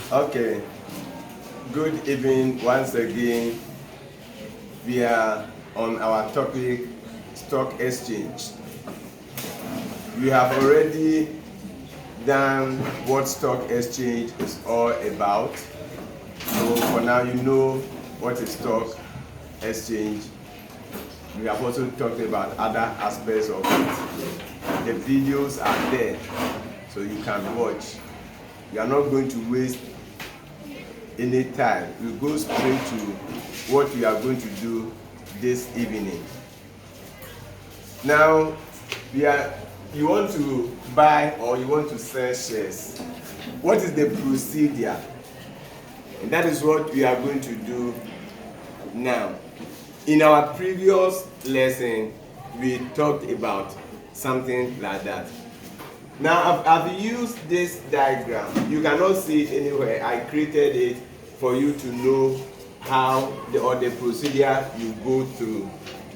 Okay, good evening once again. We are on our topic, stock exchange. We have already done what stock exchange is all about. So for now, you know what is stock exchange. We have also talked about other aspects of it. The videos are there, so you can watch. You are not going to waste any time. We go straight to what we are going to do this evening. Now, you want to buy or you want to sell shares. What is the procedure? And that is what we are going to do now. In our previous lesson, we talked about something like that. Now, I've used this diagram. You cannot see it anywhere. I created it for you to know how the procedure you go through.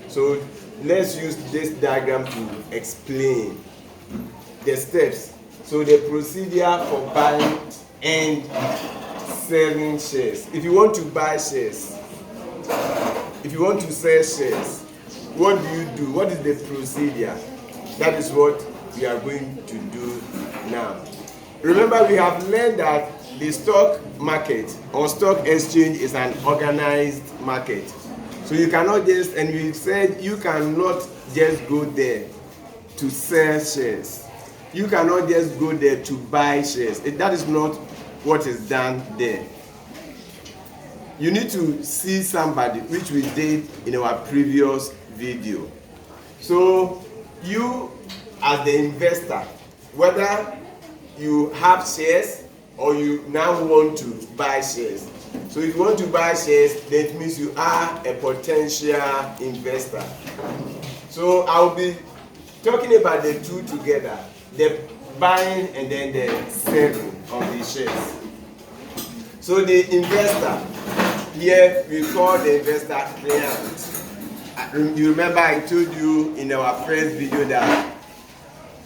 So let's use this diagram to explain the steps. So the procedure for buying and selling shares. If you want to buy shares, if you want to sell shares, what do you do? What is the procedure? That is what we are going to do now. Remember, we have learned that the stock market or stock exchange is an organized market. So you cannot just, and we said you cannot just go there to sell shares. You cannot just go there to buy shares. That is not what is done there. You need to see somebody, which we did in our previous video. So you, as the investor, whether you have shares or you now want to buy shares. So if you want to buy shares, that means you are a potential investor. So I'll be talking about the two together, the buying and then the selling of the shares. So the investor, here we call the investor client. You remember I told you in our first video that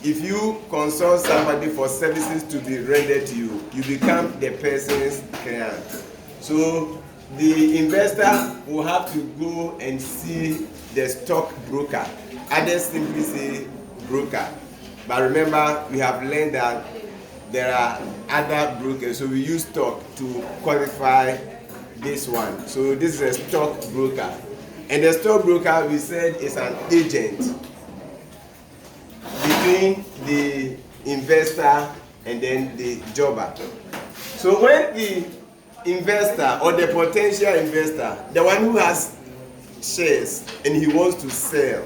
if you consult somebody for services to be rendered to you, you become the person's client. So the investor will have to go and see the stock broker. Others simply say broker. But remember, we have learned that there are other brokers. So we use stock to qualify this one. So this is a stock broker. And the stock broker, we said, is an agent between the investor and then the jobber. So when the investor or the potential investor, the one who has shares and he wants to sell,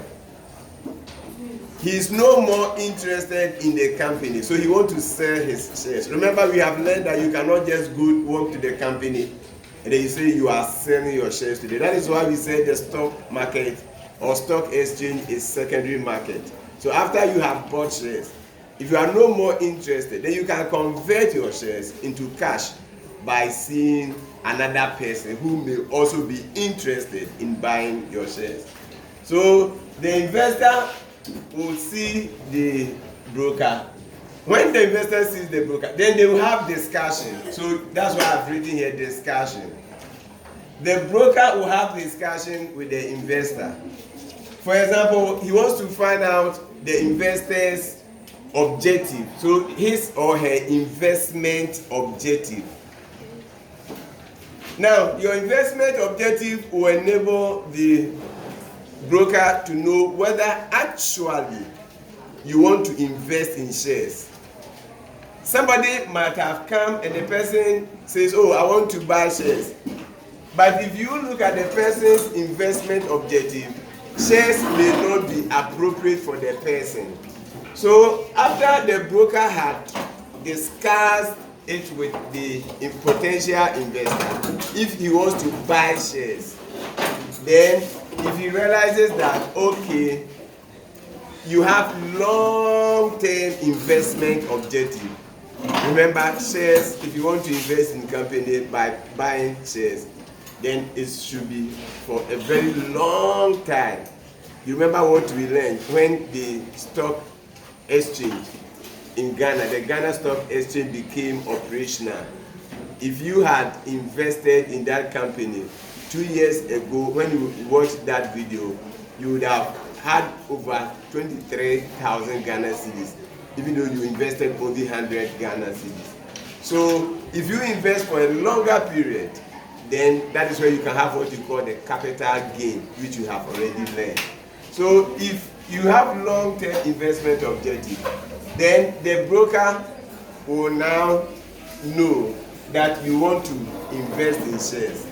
he is no more interested in the company, so he wants to sell his shares. Remember, we have learned that you cannot just go work to the company and then you say you are selling your shares today. That is why we say the stock market or stock exchange is secondary market. So after you have bought shares, if you are no more interested, then you can convert your shares into cash by seeing another person who may also be interested in buying your shares. So the investor will see the broker. When the investor sees the broker, then they will have discussion. So that's why I've written here discussion. The broker will have discussion with the investor. For example, he wants to find out the investor's objective. So his or her investment objective. Now, your investment objective will enable the broker to know whether actually you want to invest in shares. Somebody might have come and the person says, oh, I want to buy shares. But if you look at the person's investment objective, shares may not be appropriate for the person. So after the broker had discussed it with the potential investor, if he wants to buy shares, then if he realizes that, okay, you have long-term investment objective. Remember, shares, if you want to invest in company by buying shares, then it should be for a very long time. You remember what we learned when the stock exchange in Ghana, the Ghana Stock Exchange became operational. if you had invested in that company 2 years ago, when you watched that video, you would have had over 23,000 Ghana cedis, even though you invested only 100 Ghana cedis. So if you invest for a longer period, then that is where you can have what you call the capital gain, which you have already learned. So if you have long-term investment objective, then the broker will now know that you want to invest in shares.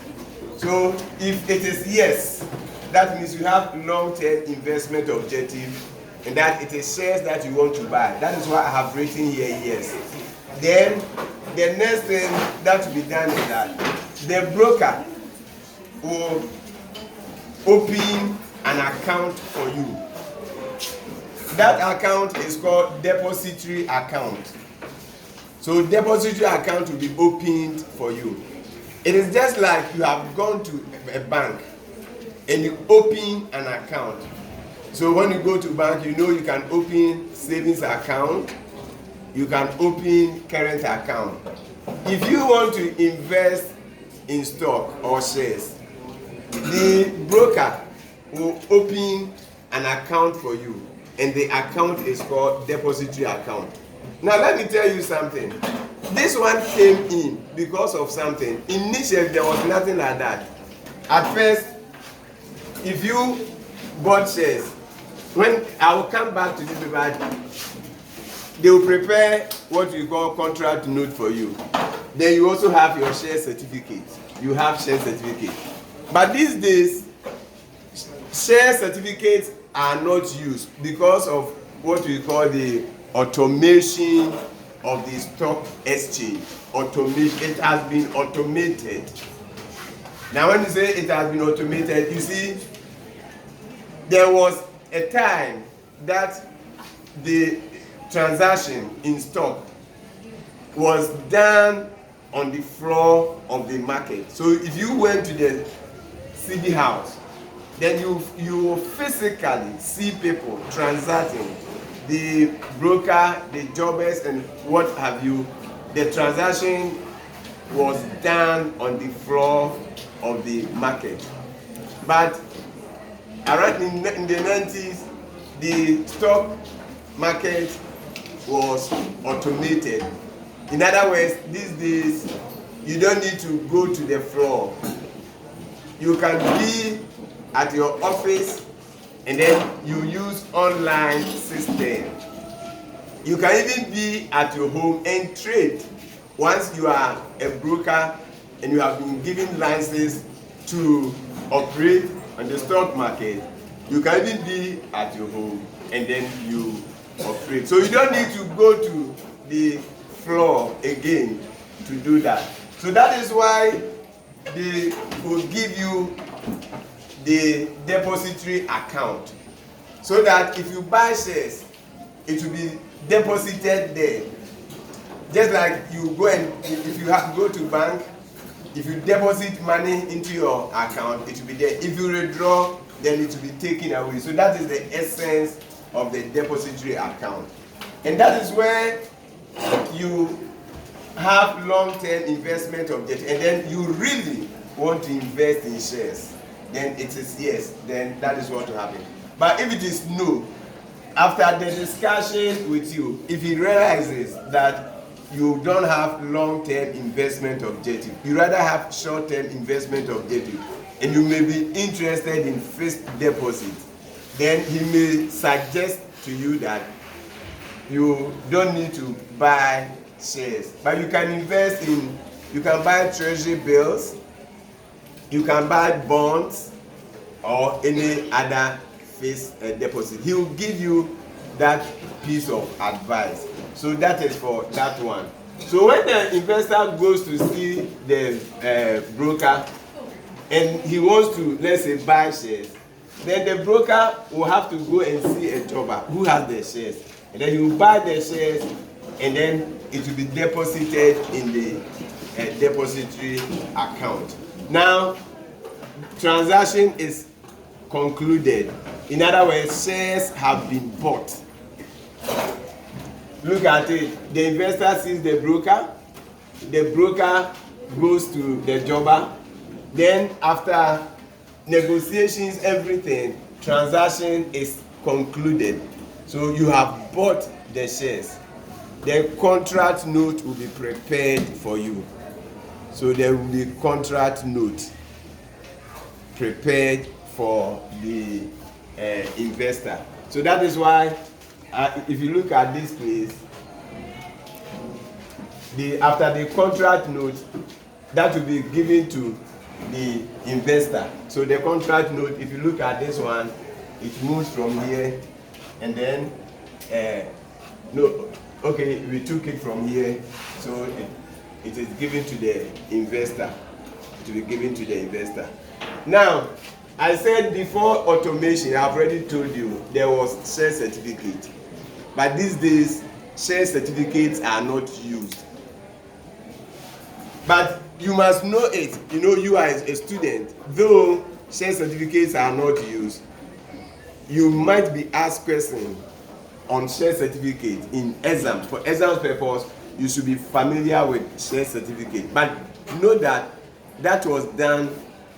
So if it is yes, that means you have long-term investment objective and that it is shares that you want to buy. That is why I have written here yes. Then the next thing that will be done is that the broker will open an account for you. That account is called depository account. So depository account will be opened for you. It is just like you have gone to a bank and you open an account. So when you go to bank, you know you can open savings account, you can open current account. If you want to invest in stock or shares, the broker will open an account for you, and the account is called depository account. Now let me tell you something. This one came in because of something. Initially there was nothing like that. At first, if you bought shares, when I will come back to this paper, they will prepare what we call contract note for you. Then you also have your share certificate. You have share certificate. But these days, share certificates are not used because of what we call the automation of the stock exchange. Automation, it has been automated. Now when you say it has been automated, you see, there was a time that the transaction in stock was done on the floor of the market. So if you went to the CD house, then you will physically see people transacting, the broker, the jobbers, and what have you. The transaction was done on the floor of the market. But around in the 90s, the stock market was automated. In other words, these days, you don't need to go to the floor. You can be at your office and then you use online system. You can even be at your home and trade. Once you are a broker and you have been given license to operate on the stock market, you can even be at your home and then you operate. So you don't need to go to the floor again to do that. So that is why they will give you the depository account, so that if you buy shares, it will be deposited there. Just like you go and if you have to go to bank, if you deposit money into your account, it will be there. If you withdraw, then it will be taken away. So that is the essence of the depository account. And that is where you have long-term investment objective, and then you really want to invest in shares, then it is yes, then that is what will happen. But if it is no, after the discussion with you, if he realizes that you don't have long-term investment objective, you rather have short-term investment objective, and you may be interested in fixed deposit, then he may suggest to you that you don't need to buy shares, but you can invest in, you can buy treasury bills, you can buy bonds, or any other fixed deposit. He will give you that piece of advice. So that is for that one. So when the investor goes to see the broker and he wants to, let's say, buy shares, then the broker will have to go and see a jobber who has the shares, and then he will buy the shares, and then it will be deposited in the depository account. Now, transaction is concluded. In other words, shares have been bought. Look at it. The investor sees the broker goes to the jobber. Then after negotiations, everything, transaction is concluded. So you have bought the shares. The contract note will be prepared for you. So there will be contract note prepared for the investor. So that is why, if you look at this place, after the contract note, that will be given to the investor. So the contract note, if you look at this one, it moves from here, and then we took it from here, so it is given to the investor. To be given to the investor. Now, I said before automation, I've already told you there was share certificate, but these days share certificates are not used. But you must know it. You know, you are a student, though share certificates are not used, you might be asked questions on share certificate in exams. For exams purpose, you should be familiar with share certificate. But know that that was done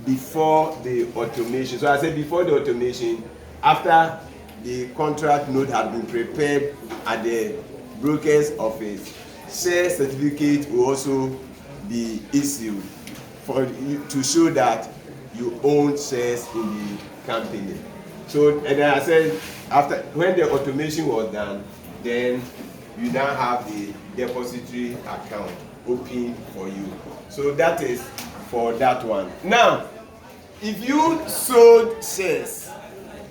before the automation. So I said before the automation, after the contract note had been prepared at the broker's office, share certificate will also be issued for you to show that you own shares in the company. So, and then I said, after when the automation was done, then you now have the depository account open for you. So that is for that one. Now, if you sold shares,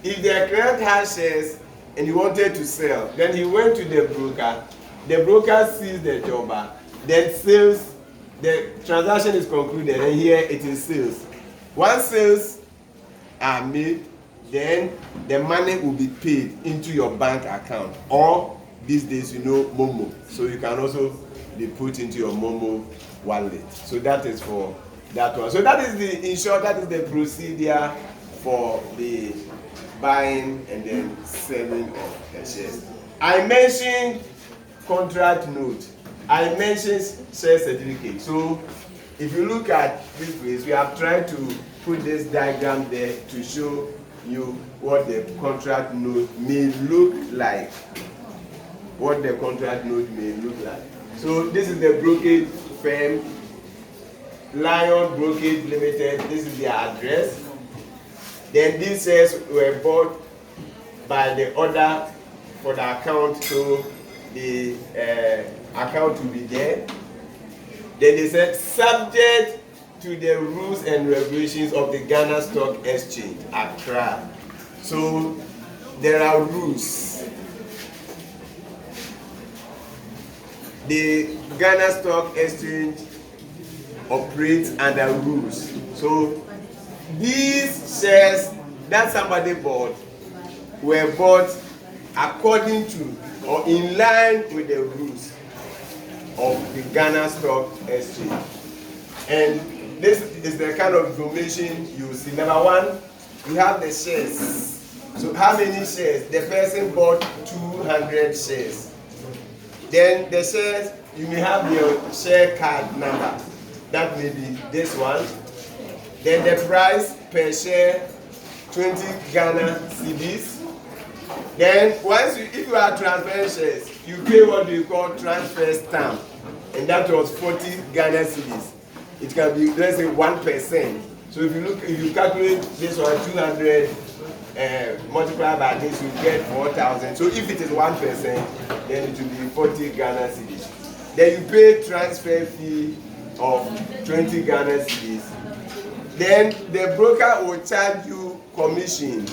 if the client has shares and he wanted to sell, then he went to the broker sees the jobber, then sales, the transaction is concluded, and here it is sales. Once sales are made, then the money will be paid into your bank account, or these days you know Momo, so you can also be put into your Momo wallet. So that is for that one. So that is the, in short, that is the procedure for the buying and then selling of the shares. I mentioned contract note. I mentioned share certificate. So if you look at this place, we have tried to put this diagram there to show you what the contract note may look like. What the contract note may look like. So this is the brokerage firm, Lion Brokerage Limited. This is their address. Then these shares were bought by the order for the account, so the account will be there. Then they said, subject to the rules and regulations of the Ghana Stock Exchange, Accra. So there are rules. The Ghana Stock Exchange operates under rules. So these shares that somebody bought were bought according to or in line with the rules of the Ghana Stock Exchange. And this is the kind of information you see. Number one, you have the shares. So how many shares? The person bought 200 shares. Then the shares, you may have your share card number. That may be this one. Then the price per share, 20 Ghana cedis. Then once if you are transferring shares, you pay what you call transfer stamp, and that was 40 Ghana cedis. It can be, let's say, 1%. So if you calculate this one 200 multiplied by this, you get 4,000. So if it is 1%, then it will be 40 Ghana cedis. Then you pay transfer fee of 20 Ghana cedis. Then the broker will charge you commission,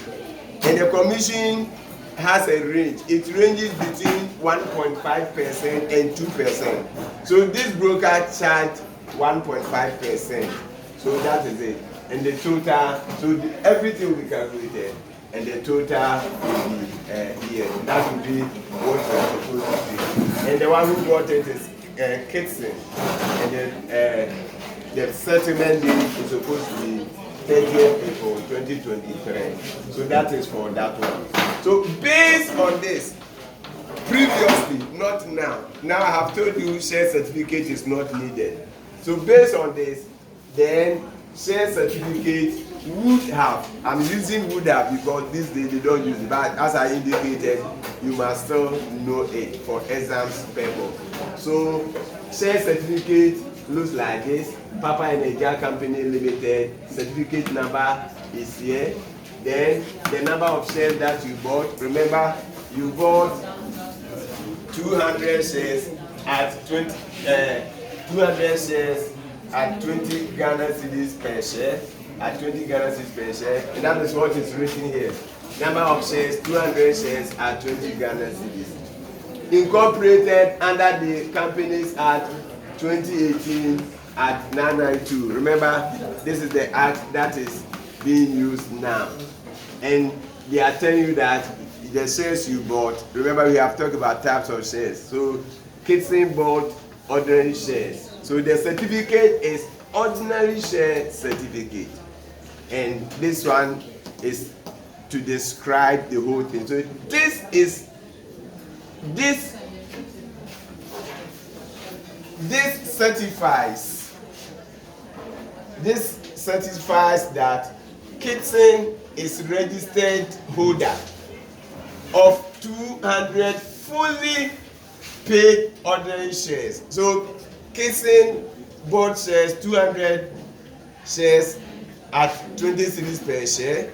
and the commission has a range. It ranges between 1.5% and 2%. So this broker charged 1.5%. So that is it. And the total, so everything will be calculated, and the total will be here. That will be what we are supposed to pay. And the one who bought it is Kitson. And the settlement date is supposed to be 30th April 2023. So that is for that one. So based on this, previously, not now. Now I have told you share certificate is not needed. So based on this, then share certificate would have, I'm using would have because this day they don't use it, but as I indicated, you must still know it for exams purpose. So share certificate looks like this. Papa and Eja Company Limited, certificate number is here. Then the number of shares that you bought, remember you bought 200 shares at 200 shares at 20 Ghana cedis per share, at 20 Ghana cedis per share, and that is what is written here. Number of shares, 200 shares at 20 Ghana cedis. Incorporated under the Companies Act 2018 at 992. Remember, this is the act that is being used now. And they are telling you that the shares you bought, remember we have talked about types of shares. So Kitson bought ordinary shares. So the certificate is ordinary share certificate. And this one is to describe the whole thing. So this certifies that Kitson is registered holder of 200 fully paid ordinary shares. So Kitson bought shares, 200 shares at 20 cedis per share,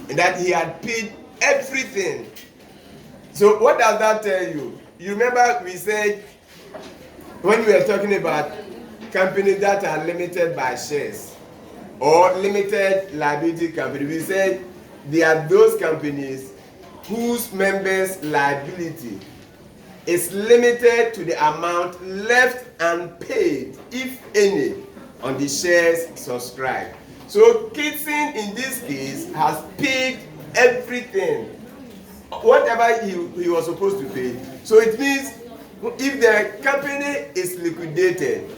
and that he had paid everything. So what does that tell you? You remember we said when we were talking about companies that are limited by shares or limited liability company, we said they are those companies whose members' liability is limited to the amount left unpaid, if any, on the shares subscribed. So Kitson in this case has paid everything, whatever he was supposed to pay. So it means if the company is liquidated,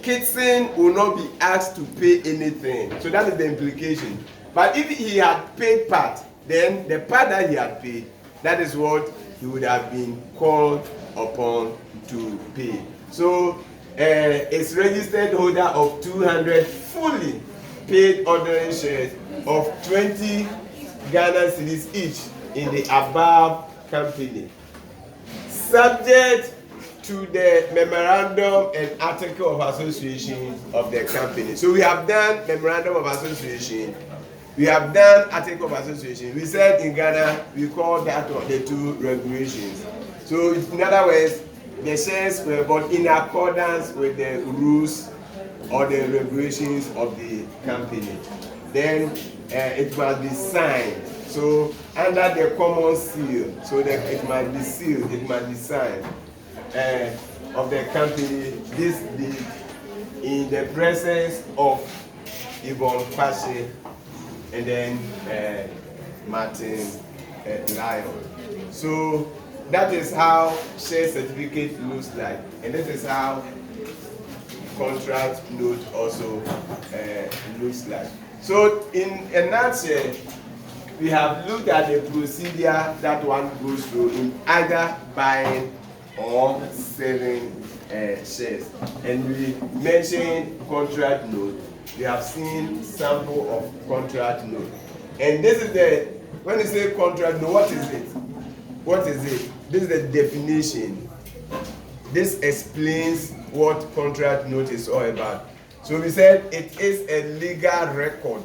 Kitson will not be asked to pay anything. So that is the implication. But if he had paid part, then the part that he had paid, that is what he would have been called upon to pay. So it's registered holder of 200 fully paid ordinary shares of 20 Ghana cedis each in the above company, subject to the memorandum and article of association of the company. So we have done memorandum of association, we have done article of association. We said in Ghana we call that the two regulations. So in other words, the shares were bought in accordance with the rules or the regulations of the company. Then it must be signed. So under the common seal, so that it must be sealed, it must be signed of the company. This deed in the presence of Yvonne Pache and then Martin Lyon. So that is how share certificate looks like, and this is how contract note also looks like. So in a nutshell, we have looked at the procedure that one goes through in either buying or selling shares. And we mentioned contract note. We have seen sample of contract note. And this is the, when you say contract note, what is it? What is it? This is the definition. This explains what contract note is all about. So we said it is a legal record.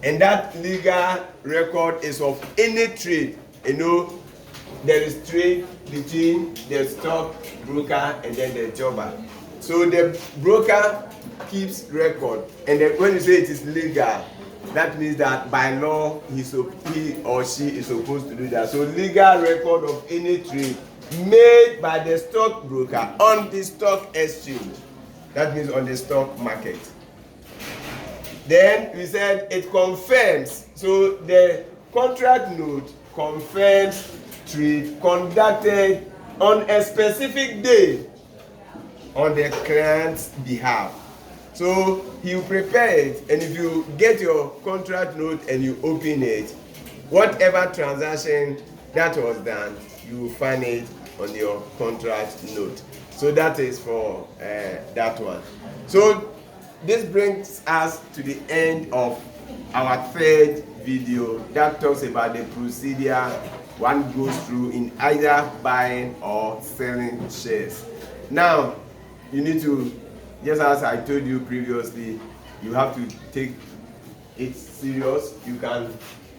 And that legal record is of any trade. You know, there is trade between the stock broker and then the jobber. So the broker keeps record. And then when you say it is legal, that means that by law he or she is supposed to do that. So legal record of any trade made by the stock broker on the stock exchange. That means on the stock market. Then we said it confirms. So the contract note confirms trade conducted on a specific day on the client's behalf. So you prepare it, and if you get your contract note and you open it, whatever transaction that was done, you will find it on your contract note. So that is for that one. So this brings us to the end of our third video that talks about the procedure one goes through in either buying or selling shares. Now, you need to, just as I told you previously, you have to take it serious. You can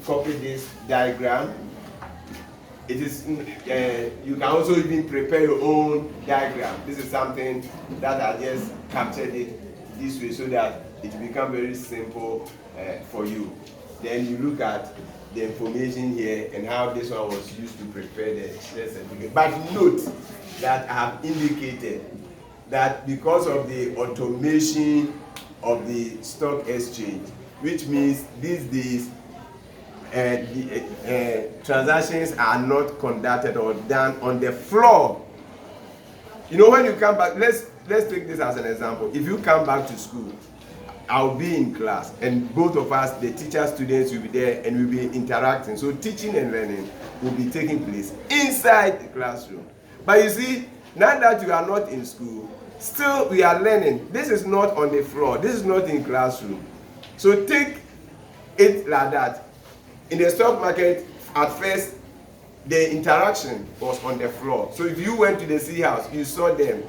copy this diagram. It is you can also even prepare your own diagram. This is something that I just captured it this way so that it will become very simple for you. Then you look at the information here and how this one was used to prepare the share certificate. But note that I have indicated that because of the automation of the stock exchange, which means these days transactions are not conducted or done on the floor. You know, when you come back, let's take this as an example. If you come back to school, I'll be in class and both of us, the teacher students, will be there and we'll be interacting. So teaching and learning will be taking place inside the classroom. But you see, now that you are not in school, still we are learning. This is not on the floor. This is not in classroom. So take it like that. In the stock market, at first, the interaction was on the floor. So if you went to the C house, you saw them.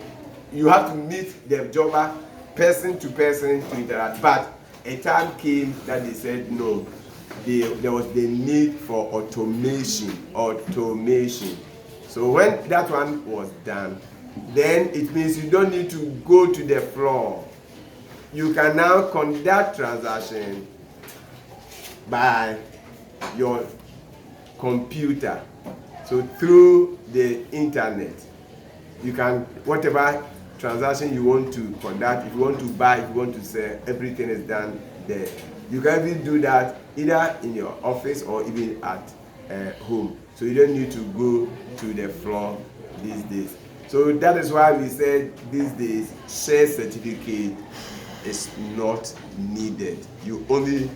You have to meet the jobber person to person to interact. But a time came that they said no. There was the need for automation. So when that one was done, then it means you don't need to go to the floor. You can now conduct transaction by your computer. So through the internet, you can, whatever transaction you want to conduct, if you want to buy, if you want to sell, everything is done there. You can even do that either in your office or even at home. So you don't need to go to the floor these days. So that is why we said these days share certificate is not needed. You only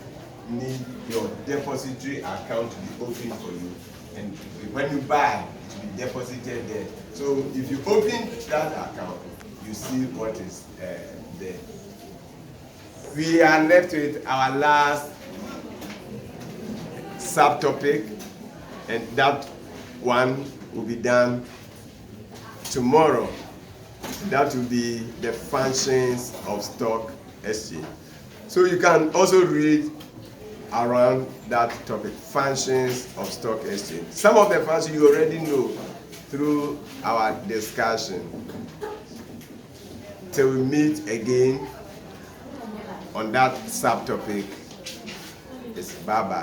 need your depository account to be open for you, and when you buy, it will be deposited there. So if you open that account, you see what is there. We are left with our last subtopic, and that one will be done tomorrow. That will be the functions of stock exchange. So you can also read around that topic, functions of stock exchange. Some of the functions you already know through our discussion. Till we meet again on that subtopic, it's bye-bye.